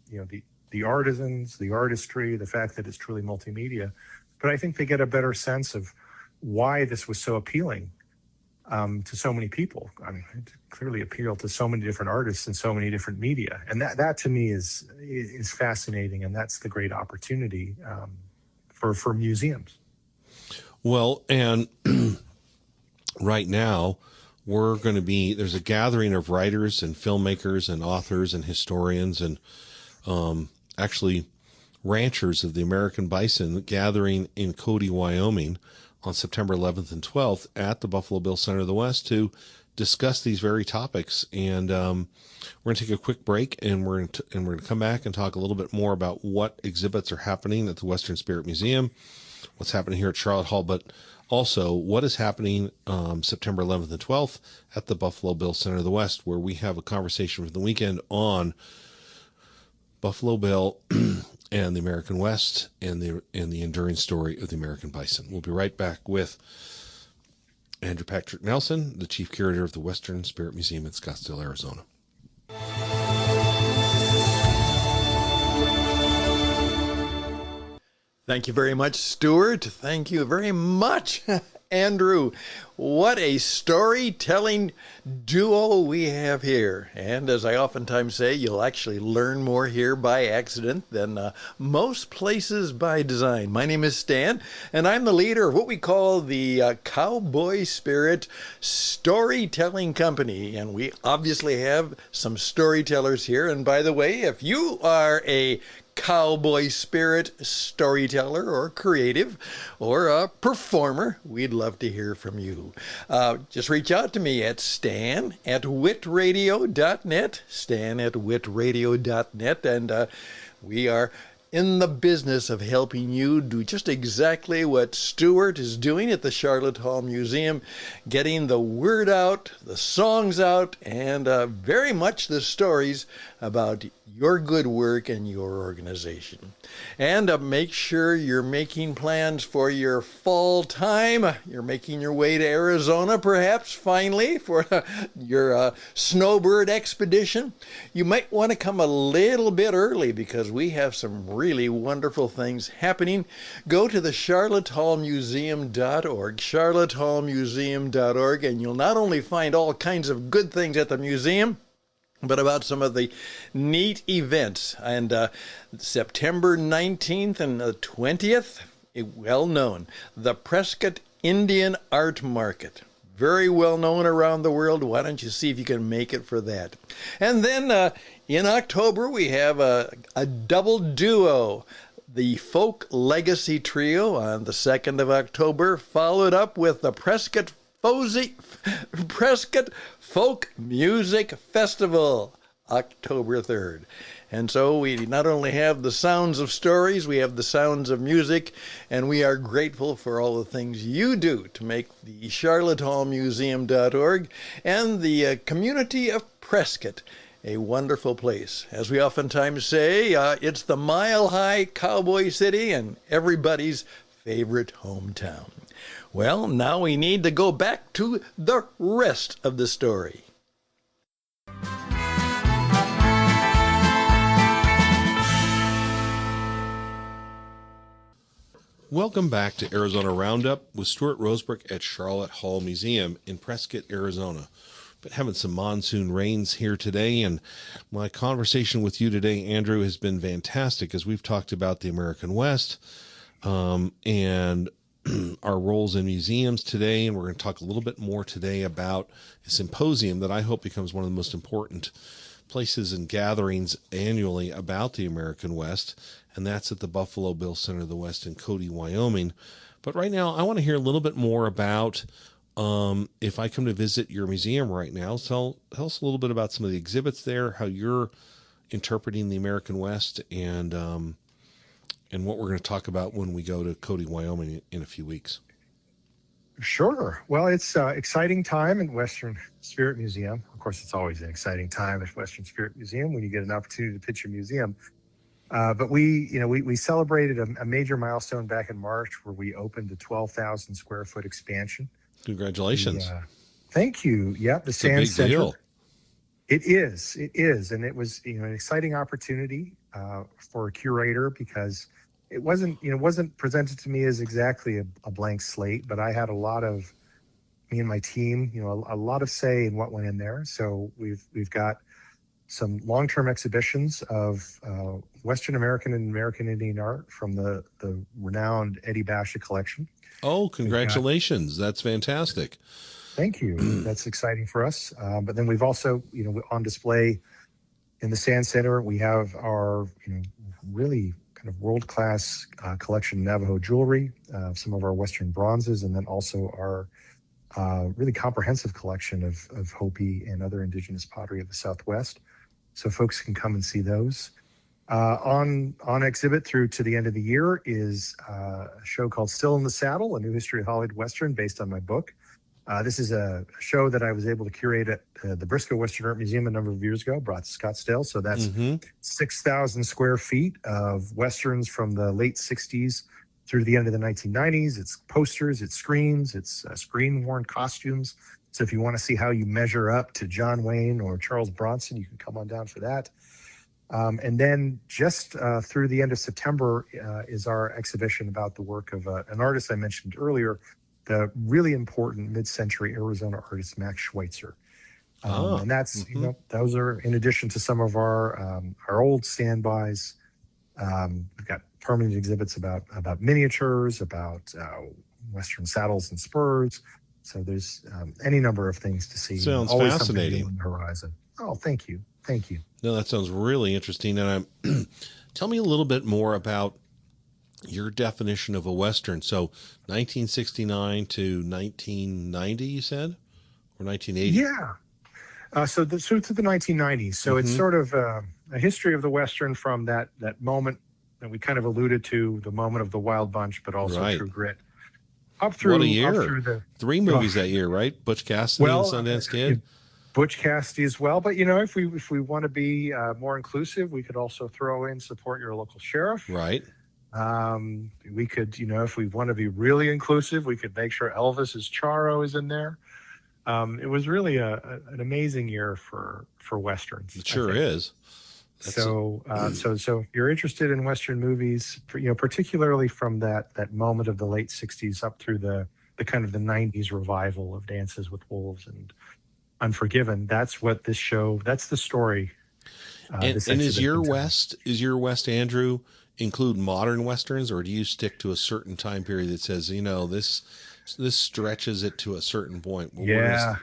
the artisans, the artistry, the fact that it's truly multimedia, but I think they get a better sense of why this was so appealing to so many people. I mean, it clearly appealed to so many different artists and so many different media. And that to me is fascinating. And that's the great opportunity for museums. Well, and right now there's a gathering of writers and filmmakers and authors and historians and actually ranchers of the American bison gathering in Cody, Wyoming on September 11th and 12th at the Buffalo Bill Center of the West to discuss these very topics. And we're going to take a quick break, and we're going to come back and talk a little bit more about what exhibits are happening at the Western Spirit Museum, what's happening here at Sharlot Hall, but also what is happening September 11th and 12th at the Buffalo Bill Center of the West, where we have a conversation for the weekend on Buffalo Bill and the American West and the enduring story of the American bison. We'll be right back with Andrew Patrick Nelson, the chief curator of the Western Spirit Museum in Scottsdale, Arizona. Thank you very much, Stuart. Thank you very much. Andrew. What a storytelling duo we have here. And as I oftentimes say, you'll actually learn more here by accident than most places by design. My name is Stan, and I'm the leader of what we call the Cowboy Spirit Storytelling Company. And we obviously have some storytellers here. And by the way, if you are a cowboy spirit storyteller or creative or a performer, we'd love to hear from you. Just reach out to me at stan@witradio.net, stan@witradio.net, and we are in the business of helping you do just exactly what Stuart is doing at the Sharlot Hall Museum, getting the word out, the songs out, and very much the stories about your good work and your organization. And make sure you're making plans for your fall time. You're making your way to Arizona, perhaps, finally, for your snowbird expedition. You might want to come a little bit early because we have some really wonderful things happening. Go to the charlottehallmuseum.org, charlottehallmuseum.org, and you'll not only find all kinds of good things at the museum, but about some of the neat events. And September 19th and the 20th, well known, the Prescott Indian Art Market. Very well known around the world. Why don't you see if you can make it for that? And then in October, we have a double duo. The Folk Legacy Trio on the 2nd of October, followed up with the Prescott Folk Music Festival, October 3rd. And so we not only have the sounds of stories, we have the sounds of music, and we are grateful for all the things you do to make the charlottehallmuseum.org and the community of Prescott a wonderful place. As we oftentimes say, it's the mile-high cowboy city and everybody's favorite hometown. Well, now we need to go back to the rest of the story. Welcome back to Arizona Roundup with Stuart Rosebrook at Sharlot Hall Museum in Prescott, Arizona. But having some monsoon rains here today, and my conversation with you today, Andrew, has been fantastic as we've talked about the American West and our roles in museums today, and we're going to talk a little bit more today about a symposium that I hope becomes one of the most important places and gatherings annually about the American West, and that's at the Buffalo Bill Center of the West in Cody, Wyoming. But right now, I want to hear a little bit more about if I come to visit your museum right now. Tell us a little bit about some of the exhibits there, how you're interpreting the American West, and what we're going to talk about when we go to Cody, Wyoming in a few weeks. Sure. Well, it's an exciting time in Western Spirit Museum. Of course, it's always an exciting time at Western Spirit Museum when you get an opportunity to pitch your museum. But we celebrated a major milestone back in March where we opened a 12,000 square foot expansion. Congratulations. Thank you. Yeah, the It's Sand a big Center. deal. It is, and it was an exciting opportunity for a curator because it wasn't presented to me as exactly a blank slate, but I had me and my team, a lot of say in what went in there. So we've got some long-term exhibitions of Western American and American Indian art from the renowned Eddie Basha collection. Oh, congratulations. That's fantastic. Thank you. That's exciting for us. But then we've also, on display in the Sand Center, we have our, really kind of world-class collection of Navajo jewelry, some of our Western bronzes, and then also our really comprehensive collection of Hopi and other indigenous pottery of the Southwest. So folks can come and see those. On exhibit through to the end of the year is a show called Still in the Saddle, A New History of Hollywood Western, based on my book. This is a show that I was able to curate at the Briscoe Western Art Museum a number of years ago, brought to Scottsdale. So that's 6,000 square feet of Westerns from the late 60s through the end of the 1990s. It's posters, it's screens, it's screen-worn costumes. So if you want to see how you measure up to John Wayne or Charles Bronson, you can come on down for that. And then just through the end of September is our exhibition about the work of an artist I mentioned earlier, the really important mid-century Arizona artist Max Schweitzer. Ah, And that's, mm-hmm. those are in addition to some of our old standbys. We've got permanent exhibits about miniatures, about Western saddles and spurs. So there's any number of things to see, and Sounds always something new fascinating. on the horizon. Oh, thank you, thank you. No, that sounds really interesting. And tell me a little bit more about your definition of a Western. So 1969 to 1990, you said, or 1980? Yeah. So to the 1990s. So it's Mm-hmm. sort of a history of the Western from that moment that we kind of alluded to, the moment of the Wild Bunch, but also Right. True Grit, up What a through year. the. 3 movies Oh, that year, right? Butch Cassidy and well, Sundance Kid. Butch Cassidy as well. But if we want to be more inclusive, we could also throw in Support Your Local Sheriff. Right. We could, if we want to be really inclusive, we could make sure Elvis's Charo is in there. It was really an amazing year for westerns, It I sure think. is. That's So if you're interested in Western movies, particularly from that moment of the late '60s up through the kind of the '90s revival of Dances with Wolves and Unforgiven, that's what this show. That's the story. This and is exhibit your can tell. West Andrew include modern westerns, or do you stick to a certain time period that says, this stretches it to a certain point? Well, Yeah.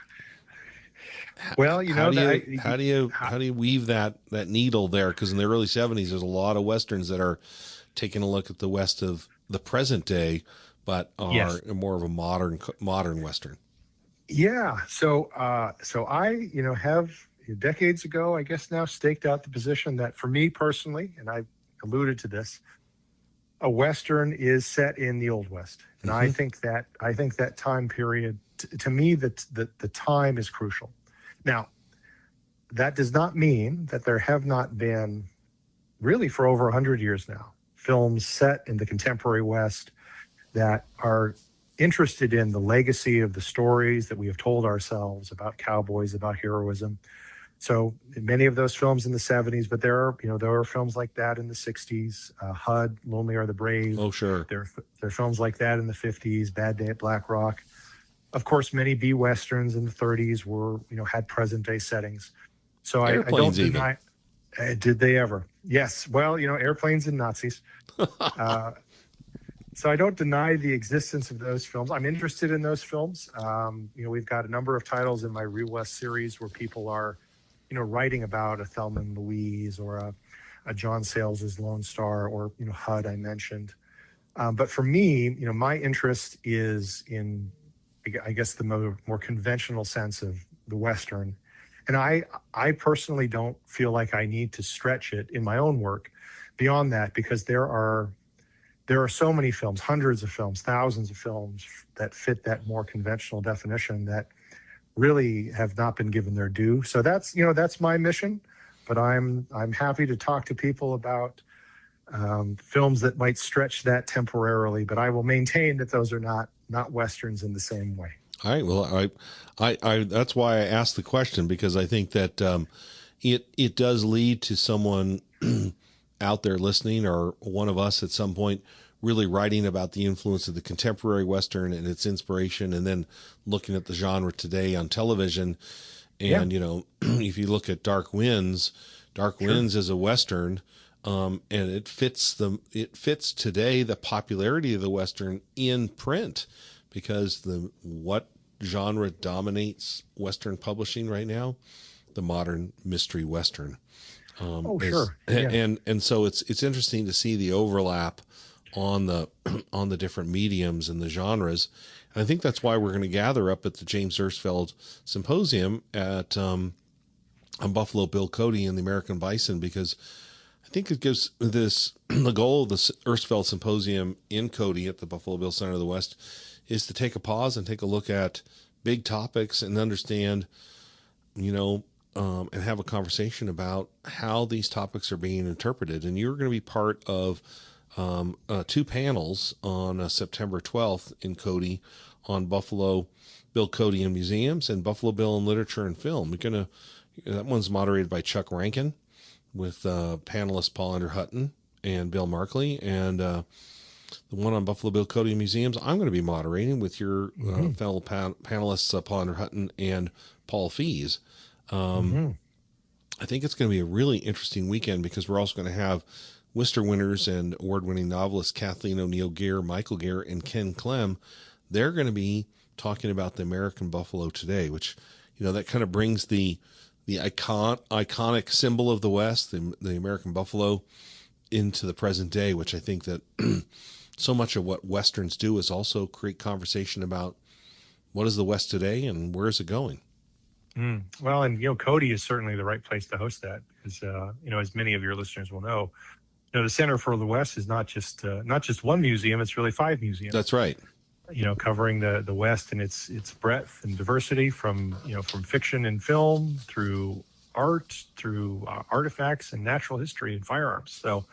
Well, how do that you how do you weave that needle there? Because in the early '70s, there's a lot of westerns that are taking a look at the West of the present day, but are yes. more of a modern western. Yeah. So I, have decades ago, I guess now, staked out the position that for me personally, and I alluded to this, a Western is set in the Old West. And Mm-hmm. I think that time period, to me, the time is crucial. Now, that does not mean that there have not been, really for over 100 years now, films set in the contemporary West that are interested in the legacy of the stories that we have told ourselves about cowboys, about heroism. So many of those films in the '70s, but there are films like that in the '60s. HUD, Lonely Are the Brave. Oh, sure. There are films like that in the '50s. Bad Day at Black Rock. Of course, many B westerns in the '30s had present day settings. So I don't Airplanes, even. deny. Did they ever? Yes. Well, airplanes and Nazis. Uh, so I don't deny the existence of those films. I'm interested in those films. We've got a number of titles in my Real West series where people are, writing about a Thelma and Louise or a John Sayles' Lone Star or, HUD I mentioned. But for me, my interest is in, I guess, the more conventional sense of the Western. And I personally don't feel like I need to stretch it in my own work beyond that, because there are so many films, hundreds of films, thousands of films that fit that more conventional definition that really have not been given their due. So that's my mission. But I'm happy to talk to people about films that might stretch that temporarily. But I will maintain that those are not westerns in the same way. All right. Well, I that's why I asked the question, because I think that it does lead to someone out there listening, or one of us at some point, really writing about the influence of the contemporary Western and its inspiration, and then looking at the genre today on television. And, if you look at Dark Winds is a Western, and it fits today the popularity of the Western in print, because what genre dominates Western publishing right now? The modern mystery Western. Sure. Yeah. And so it's interesting to see the overlap on the different mediums and the genres. And I think that's why we're going to gather up at the James Erstfeld Symposium at on Buffalo Bill Cody and the American Bison, because I think it gives the goal of the Erstfeld Symposium in Cody at the Buffalo Bill Center of the West is to take a pause and take a look at big topics and understand, and have a conversation about how these topics are being interpreted. And you're going to be part of 2 panels on September 12th in Cody on Buffalo Bill Cody and Museums and Buffalo Bill and Literature and Film. That one's moderated by Chuck Rankin with panelists Paul Andrew Hutton and Bill Markley. And the one on Buffalo Bill Cody Museums, I'm going to be moderating with your Mm-hmm. fellow panelists, Paul Andrew Hutton and Paul Fees. Mm-hmm. I think it's going to be a really interesting weekend because we're also going to have Worcester winners and award-winning novelists Kathleen O'Neill Gear, Michael Gear, and Ken Clem. They're going to be talking about the American buffalo today, which, that kind of brings the iconic symbol of the West, the American buffalo, into the present day, which I think that so much of what Westerns do is also create conversation about what is the West today and where is it going. Well, and Cody is certainly the right place to host that because as many of your listeners will know, the Center for the West is not just one museum; it's really 5 museums. That's right. Covering the West and its breadth and diversity from from fiction and film through art, through artifacts and natural history and firearms. So,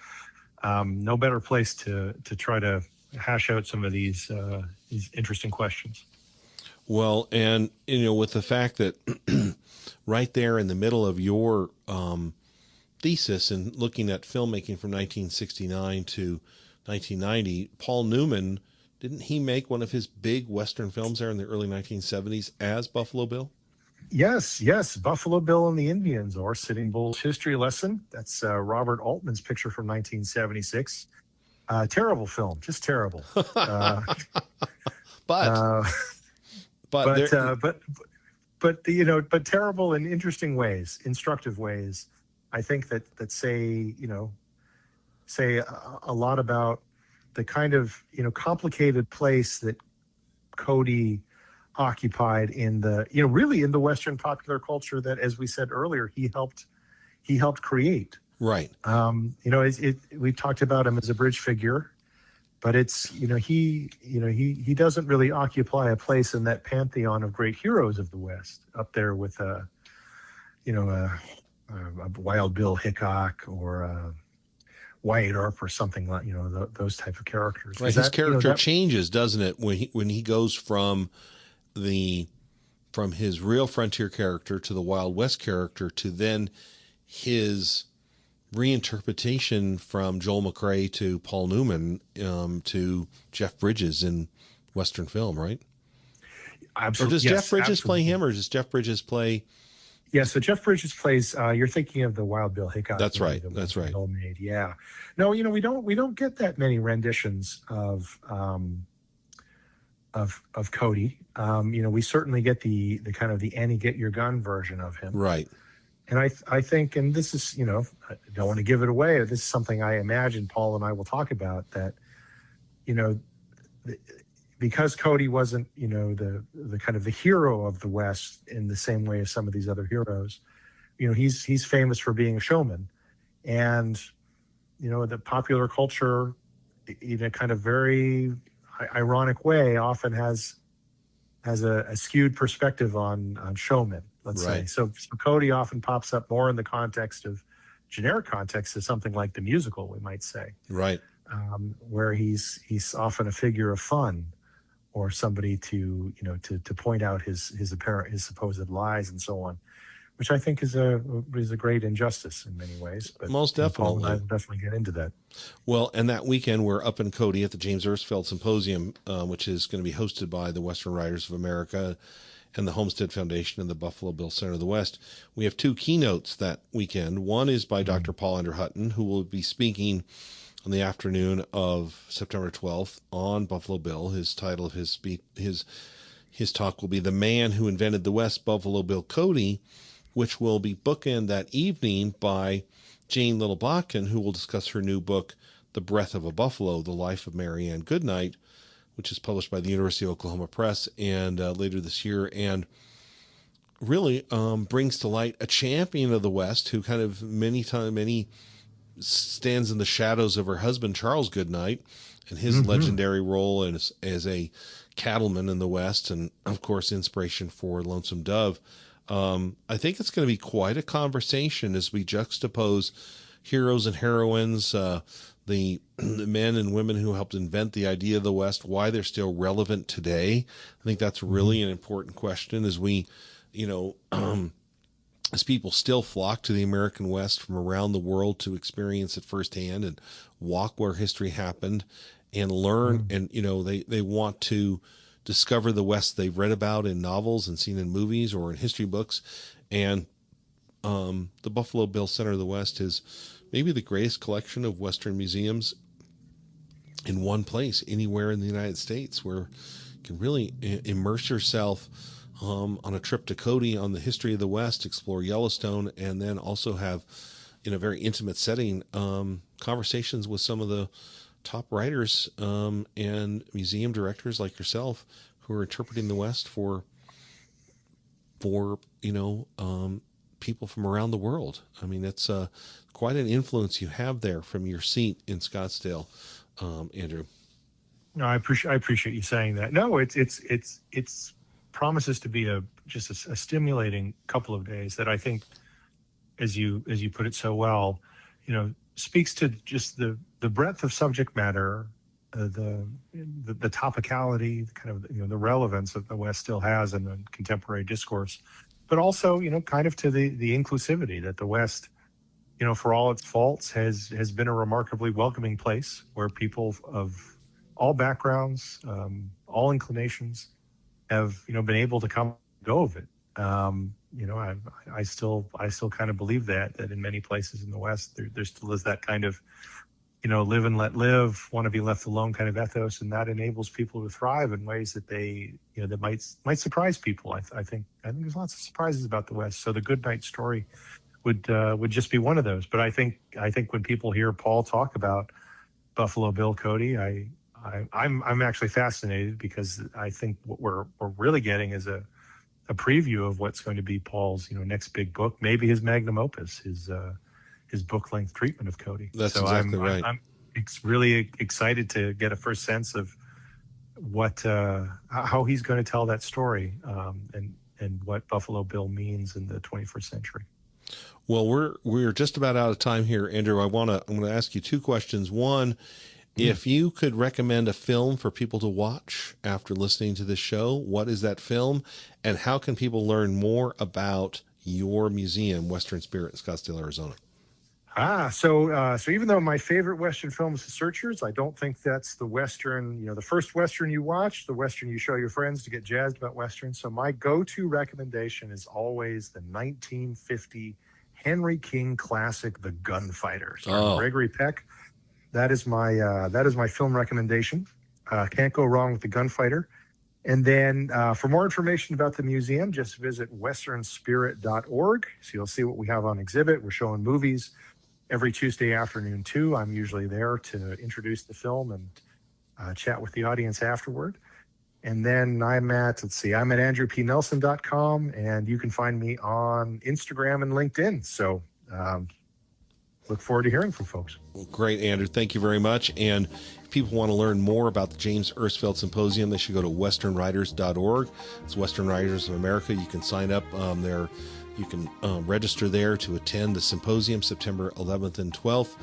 no better place to try to hash out some of these interesting questions. Well, and with the fact that right there in the middle of your thesis and looking at filmmaking from 1969 to 1990, Paul Newman, didn't he make one of his big Western films there in the early 1970s as Buffalo Bill? Yes, Buffalo Bill and the Indians, or Sitting Bull's History Lesson. That's Robert Altman's picture from 1976. Terrible film, just terrible. But but terrible in interesting ways, instructive ways. I think that say a lot about the kind of complicated place that Cody occupied in the really in the Western popular culture that, as we said earlier, he helped create. Right. We've talked about him as a bridge figure, but it's he doesn't really occupy a place in that pantheon of great heroes of the West, up there with a Wild Bill Hickok or Wyatt Earp or something like those type of characters. Right. His character changes, doesn't it, when he goes from his real frontier character to the Wild West character to then his reinterpretation from Joel McCrea to Paul Newman to Jeff Bridges in Western film, right? Absolutely. Or does Jeff Bridges play him, or does Jeff Bridges play? Yeah, so Jeff Bridges plays. You're thinking of the Wild Bill Hickok. That's right. That's right. Homemade. Yeah. No, we don't get that many renditions of Cody. We certainly get the kind of the Annie Get Your Gun version of him. Right. And I think, and this is, I don't want to give it away. This is something I imagine Paul and I will talk about, that, because Cody wasn't, the kind of the hero of the West in the same way as some of these other heroes, he's famous for being a showman. And, the popular culture, in a kind of very ironic way, often has a skewed perspective on showmen, let's say. So Cody often pops up more in the context of generic context of something like the musical, we might say. Right. Where he's often a figure of fun, or somebody to point out his supposed lies and so on, which I think is a great injustice in many ways. But most definitely, I'll definitely get into that. Well, and that weekend we're up in Cody at the James Ersfeld Symposium, which is going to be hosted by the Western Writers of America and the Homestead Foundation and the Buffalo Bill Center of the West. We have 2 keynotes that weekend. One is by Dr. Paul Andrew Hutton, who will be speaking on the afternoon of September 12th on Buffalo Bill. His title of his talk will be "The Man Who Invented the West, Buffalo Bill Cody," which will be bookend that evening by Jane Little Botkin, who will discuss her new book, The Breath of a Buffalo, The Life of Mary Ann Goodnight, which is published by the University of Oklahoma Press and later this year, and really brings to light a champion of the West who kind of many stands in the shadows of her husband, Charles Goodnight, and his legendary role as a cattleman in the West, and of course inspiration for Lonesome Dove. I think it's going to be quite a conversation as we juxtapose heroes and heroines, the men and women who helped invent the idea of the West, why they're still relevant today. I think that's really an important question as we, as people still flock to the American West from around the world to experience it firsthand and walk where history happened. and learn. And, they want to discover the West they've read about in novels and seen in movies or in history books. And the Buffalo Bill Center of the West is maybe the greatest collection of Western museums in one place anywhere in the United States, where you can really immerse yourself on a trip to Cody on the history of the West, explore Yellowstone, and then also have, in a very intimate setting, conversations with some of the top writers and museum directors like yourself who are interpreting the West for people from around the world. I mean, it's quite an influence you have there from your seat in Scottsdale, Andrew. No, I appreciate you saying that. No, it's promises to be just a stimulating couple of days that I think, as you put it so well, speaks to just the breadth of subject matter, the topicality, kind of the relevance that the West still has in the contemporary discourse, but also kind of to the inclusivity that the West, for all its faults, has been a remarkably welcoming place where people of all backgrounds, all inclinations, have been able to come and go of it. I still kind of believe that in many places in the West there still is that kind of live and let live, want to be left alone kind of ethos, and that enables people to thrive in ways that they that might surprise people. I think there's lots of surprises about the West. So the Good Night Story would just be one of those. But I think when people hear Paul talk about Buffalo Bill, Cody, I'm actually fascinated, because I think what we're really getting is a preview of what's going to be Paul's next big book, maybe his magnum opus, his book length treatment of Cody. That's so exactly right. I'm really excited to get a first sense of what how he's going to tell that story, and what Buffalo Bill means in the 21st century. Well, we're just about out of time here, Andrew. I'm going to ask you two questions. One, if you could recommend a film for people to watch after listening to this show, what is that film, and how can people learn more about your museum, Western Spirit, in Scottsdale, Arizona? So even though my favorite Western film is The Searchers, I don't think that's the Western, the first Western you watch, the Western you show your friends to get jazzed about Western. So my go-to recommendation is always the 1950 Henry King classic, The Gunfighter, starring Gregory Peck. That is my film recommendation. Can't go wrong with The Gunfighter. And then for more information about the museum, just visit westernspirit.org. So you'll see what we have on exhibit. We're showing movies every Tuesday afternoon too. I'm usually there to introduce the film and chat with the audience afterward. And then I'm at andrewpnelson.com, and you can find me on Instagram and LinkedIn. So look forward to hearing from folks. Well, great, Andrew. Thank you very much. And if people want to learn more about the James Ersfeld Symposium, they should go to westernwriters.org. It's Western Writers of America. You can sign up there. You can register there to attend the symposium September 11th and 12th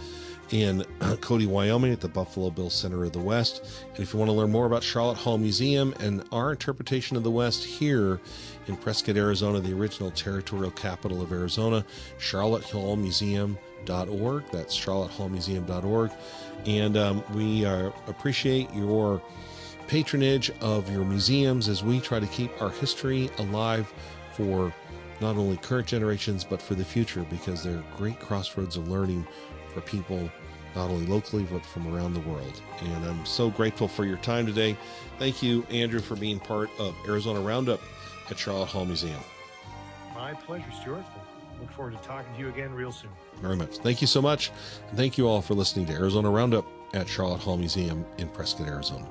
in Cody, Wyoming at the Buffalo Bill Center of the West. And if you want to learn more about Sharlot Hall Museum and our interpretation of the West here in Prescott, Arizona, the original territorial capital of Arizona, charlottehallmuseum.org. That's charlottehallmuseum.org. And we appreciate your patronage of your museums as we try to keep our history alive for not only current generations, but for the future, because they're great crossroads of learning for people, not only locally, but from around the world. And I'm so grateful for your time today. Thank you, Andrew, for being part of Arizona Roundup at Sharlot Hall Museum. My pleasure, Stuart. Look forward to talking to you again real soon. Very much. Thank you so much. And thank you all for listening to Arizona Roundup at Sharlot Hall Museum in Prescott, Arizona.